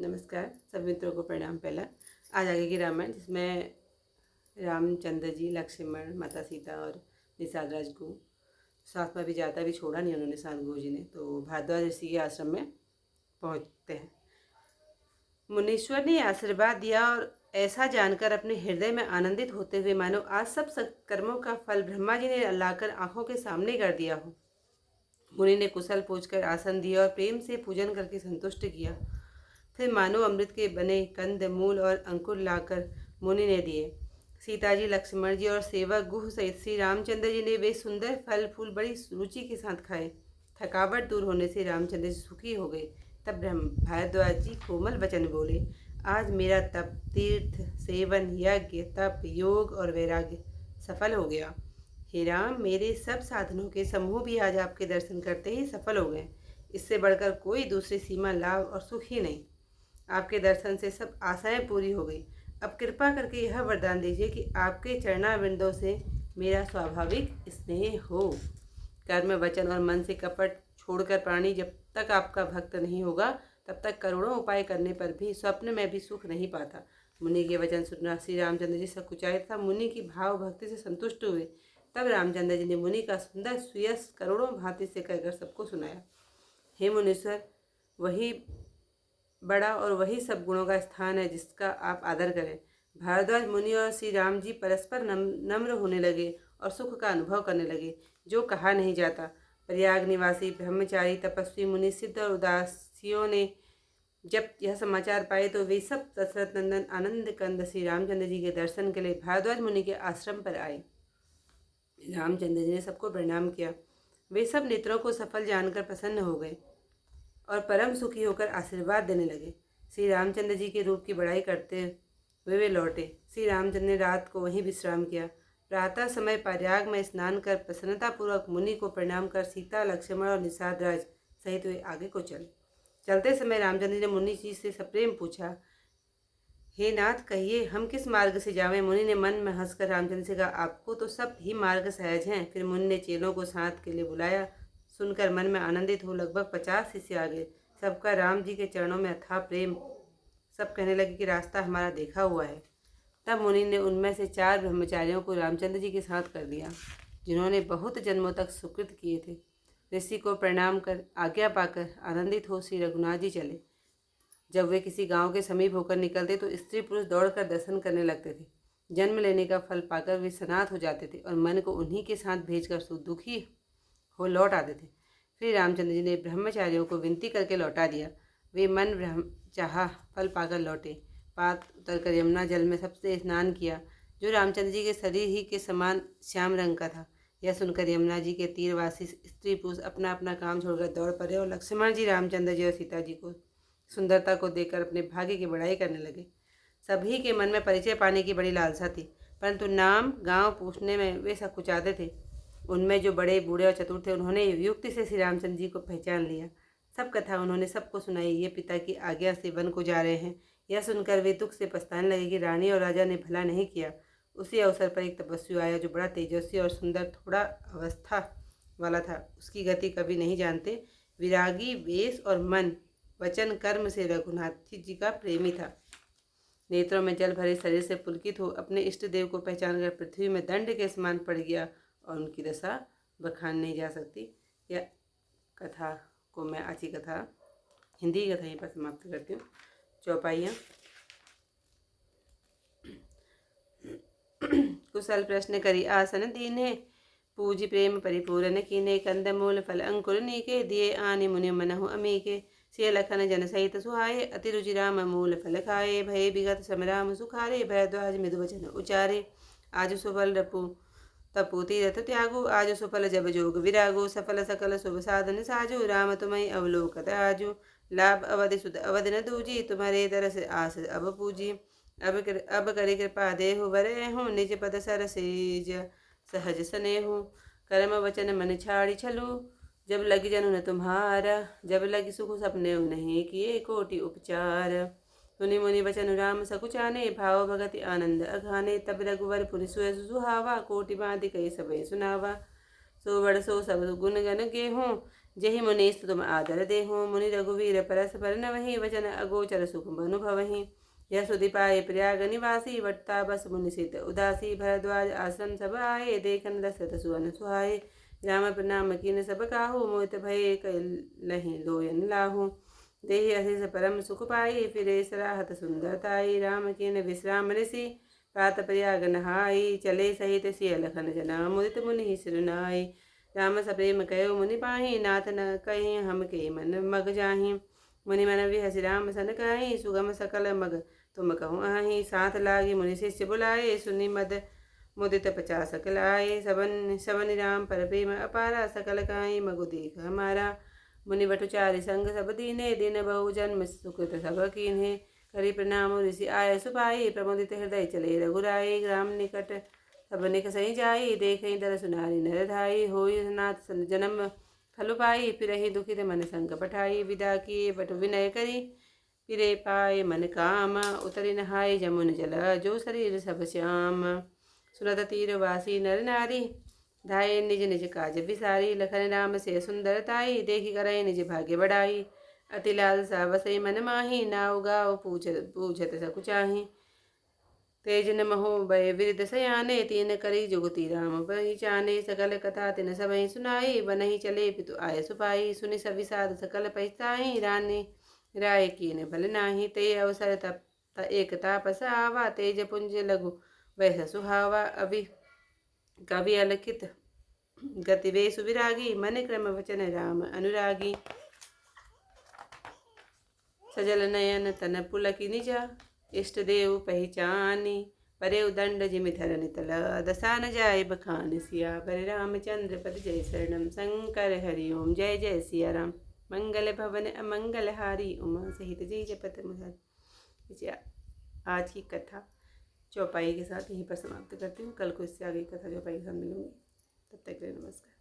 नमस्कार, सब मित्रों को प्रणाम। पहला आज आगे की रामायण, जिसमें रामचंद्र जी, लक्ष्मण, माता सीता और निषाद राज को साथ में भी जाता भी छोड़ा नहीं उन्होंने निषाद गुरु जी ने, तो भारद्वाज ऋषि के आश्रम में पहुंचते हैं। मुनीश्वर ने आशीर्वाद दिया और ऐसा जानकर अपने हृदय में आनंदित होते हुए मानो आज सब सत्कर्मों का फल ब्रह्मा जी ने लाकर आंखों के सामने कर दिया हो। मुनि ने कुशल पूछकर आसन दिया और प्रेम से पूजन करके संतुष्ट किया। फिर मानो अमृत के बने कंद, मूल और अंकुर लाकर मुनि ने दिए। सीता जी, लक्ष्मण जी और सेवक गुह सहित श्री रामचंद्र जी ने वे सुंदर फल फूल बड़ी रुचि के साथ खाए। थकावट दूर होने से रामचंद्र जी सुखी हो गए। तब भारद्वाज जी कोमल वचन बोले, आज मेरा तप, तीर्थ, सेवन, यज्ञ, तप, योग और वैराग्य सफल हो गया। हे राम, मेरे सब साधनों के समूह भी आज आपके दर्शन करते ही सफल हो गए। इससे बढ़कर कोई दूसरी सीमा, लाभ और सुख ही नहीं। आपके दर्शन से सब आशाएं पूरी हो गई। अब कृपा करके यह वरदान दीजिए कि आपके चरणारविंदों से मेरा स्वाभाविक स्नेह हो। कर्म, वचन और मन से कपट छोड़कर प्राणी जब तक आपका भक्त नहीं होगा तब तक करोड़ों उपाय करने पर भी स्वप्न में भी सुख नहीं पाता। मुनि के वचन सुनना श्री रामचंद्र जी सकुचाए तथा मुनि की भाव भक्ति से संतुष्ट हुए। तब रामचंद्र जी ने मुनि का सुंदर सुयस करोड़ों भांति से कहकर सबको सुनाया। हे मुनीश्वर, वही बड़ा और वही सब गुणों का स्थान है जिसका आप आदर करें। भारद्वाज मुनि और श्री राम जी परस्पर नम्र होने लगे और सुख का अनुभव करने लगे, जो कहा नहीं जाता। प्रयाग निवासी ब्रह्मचारी, तपस्वी, मुनि, सिद्ध और उदासियों ने जब यह समाचार पाए तो वे सब दशरथ नंदन आनंद कंद श्री रामचंद्र जी के दर्शन के लिए भारद्वाज मुनि के आश्रम पर आए। रामचंद्र जी ने सबको प्रणाम किया। वे सब नेत्रों को सफल जानकर प्रसन्न हो गए और परम सुखी होकर आशीर्वाद देने लगे। श्री रामचंद्र जी के रूप की बड़ाई करते हुए वे लौटे। श्री रामचंद्र ने रात को वहीं विश्राम किया। प्रातः समय प्रयाग में स्नान कर प्रसन्नतापूर्वक मुनि को प्रणाम कर सीता, लक्ष्मण और निषाद राज सहित वे आगे को चले। चलते समय रामचंद्र जी ने मुनि जी से सप्रेम पूछा, हे नाथ, कहिए हम किस मार्ग से जावें। मुनि ने मन में हंसकर रामचंद्र से कहा, आपको तो सब ही मार्ग सहज हैं। फिर मुनि ने चेलों को साथ के लिए बुलाया। सुनकर मन में आनंदित हो लगभग 50 शिष्य आ गए। सबका राम जी के चरणों में अथाह प्रेम। सब कहने लगे कि रास्ता हमारा देखा हुआ है। तब मुनि ने उनमें से 4 ब्रह्मचारियों को रामचंद्र जी के साथ कर दिया, जिन्होंने बहुत जन्मों तक सुकृत किए थे। ऋषि को प्रणाम कर आज्ञा पाकर आनंदित हो श्री रघुनाथ जी चले। जब वे किसी गांव के समीप होकर निकलते तो स्त्री पुरुष दौड़कर दर्शन करने लगते थे। जन्म लेने का फल पाकर वे सनाथ हो जाते थे और मन को उन्हीं के साथ भेजकर दुखी हो लौट आते थे। फिर रामचंद्र जी ने ब्रह्मचारियों को विनती करके लौटा दिया। वे मन चाहा फल पाकर लौटे। पात उतरकर यमुना जल में सबसे स्नान किया, जो रामचंद्र जी के शरीर ही के समान श्याम रंग का था। यह सुनकर यमुना जी के तीरवासी स्त्री पुरुष अपना अपना काम छोड़कर दौड़ पड़े और लक्ष्मण जी, रामचंद्र जी और सीता जी को सुंदरता को देखकर अपने भाग्य की बड़ाई करने लगे। सभी के मन में परिचय पाने की बड़ी लालसा थी, परंतु नाम गांव पूछने में वे सकुचाते थे। उनमें जो बड़े, बूढ़े और चतुर थे, उन्होंने युक्ति से श्री रामचंद्र जी को पहचान लिया। सब कथा उन्होंने सबको सुनाई। ये पिता की आज्ञा से वन को जा रहे हैं। यह सुनकर वे दुख से पछताने लगे कि रानी और राजा ने भला नहीं किया। उसी अवसर पर एक तपस्वी आया, जो बड़ा तेजस्वी और सुंदर, थोड़ा अवस्था वाला था। उसकी गति कभी नहीं जानते। विरागी, वेश और मन, वचन, कर्म से रघुनाथ जी का प्रेमी था। नेत्रों में जल भरे, शरीर से पुलकित हो अपने इष्ट देव को पहचान कर पृथ्वी में दंड के समान पड़ गया और उनकी दशा बखान नहीं जा सकती। यह कथा को मैं आज की कथा, हिंदी की कथा यहीं पर समाप्त करती हूँ। चौपाइयाँ। कुशल प्रश्न करी आसन दीने, पूजी प्रेम परिपूरन कीने, कंदमूल फल अंकुर नीके, दिए आनि मुनि मनहु अमीके। सिय लखन जन सहित सुहाए, अति रुचि राम मूल फल खाए, भय विगत समराम सुखारे, भरद्वाज मृदु वचन उचारे। आज सुफल रपु तपु तीरथ त्यागु, आज सुफल जब जोग विरागु, सफल सकल शुभ साधन साजु, राम तुम्हें अवलोकत आजु। लाभ अवधि सुध अवधि न दूजी, तुम्हारे तरस आस अब पूजी। अब करी कृपा देहु बरे हूँ, निज पद सर सेज सहज स्नेहु। कर्म वचन मन छाड़ी छलु, जब लगी जनु न तुम्हारा, जब लगी सुख सपने नहीं किए कोटि उपचार। सुनि मुनि वचन राम सकुचाने, भाव भगति आनंद अघाने, तब रघुवर पुनि सुहावा, कोटि बाँधि कई सबे सुनावा। सो बड़ सो सब गुण गन गेहूँ, जहि मुनीस तुम आदर देहो। मुनि रघुवीर परस पर न वही, वचन अगोचर सुख अनुभवहि। यह सुधि पाए प्रयाग निवासी, वटता बस मुनि सित उदासी। भरद्वाज आश्रम सब आए, देखन दशरथ सुवन सुहाए। राम प्रणाम कीन सब काहू, मोहित भये कलहि लोयन लाहू। देहि अशेष परम सुख पाई, फिरे सराहत सुंदरताई। राम कीन विश्राम ऋषि, प्रात प्रयाग नहाई। चले सहित सिय लखन जना, मुदित मुनि सिर नाई। राम सप्रेम कहो मुनि पाही, नाथ न कहीं हम के मन मग जाही। मुनि मन विहसि राम सन कहीं, सुगम सकल मग तुम कहूँ आही। साथ लागी मुनि शिष्य बुलाए, सुनि मद मुदित 50 लाए। सबन सबन राम पर प्रेम अपारा, सकल काई मगु देख हमारा। मुनि बटुचारि संग सब दीने, दिन बहु जन्म सुकृत सब कीन्हे। करि प्रणाम ऋषि आय सुपाई, प्रमुदित हृदय चले रघुराई। राम निकट सब निक सही जाई, देखहि दरसु नारी नर धाई। होई नाथ जन्म फल पाई, फिरहि दुखित मन संग पठाई। विदा किए बटु विनय करी, फिरे पाए मन काम। उतरि नहाय जमुन जल, जो शरीर सब श्याम। सुनत तीरवासी नर नारी, धाये निज निज काज बिसारी। लखन राम से सुंदरताई, देखि करई निज भाग्य बढ़ाई। अति लालसा बसई मन माही, नाउ गाओ पूछत सकु चाही। तेज न महो भय विरिध सयाने, तीन करी जुगति राम पहिचाने। सकल कथा तिन सबहि सुनाई, बनहि चले पितु आय सुपाई। सुनि सविसाद सकल पछताई, रानी राय कीन बल नाही। ते अवसर तप एक तापस आवा, तेज पुंज लघु वैस सुहावा। अभी कवि अलखित गति वेशु विरागी, मन क्रम वचन राम अनुरागी। सजल नयन तन पुलकि निजा, इष्ट देव पहचानी। परे उदंड जिमि धरनि तल, दसा न जाय बखान। सियावर रामचंद्र पद जय शरणम, शंकर हरि ओम। जय जय सिया राम। मंगल भवन अमंगल हारी, उमा सहित जय जपत मुरारी। आज की कथा चौपाई के साथ यहीं पर समाप्त करती हूँ। कल को इससे आगे कथा चौपाई के साथ मिलूंगी। तब तक के लिए नमस्कार।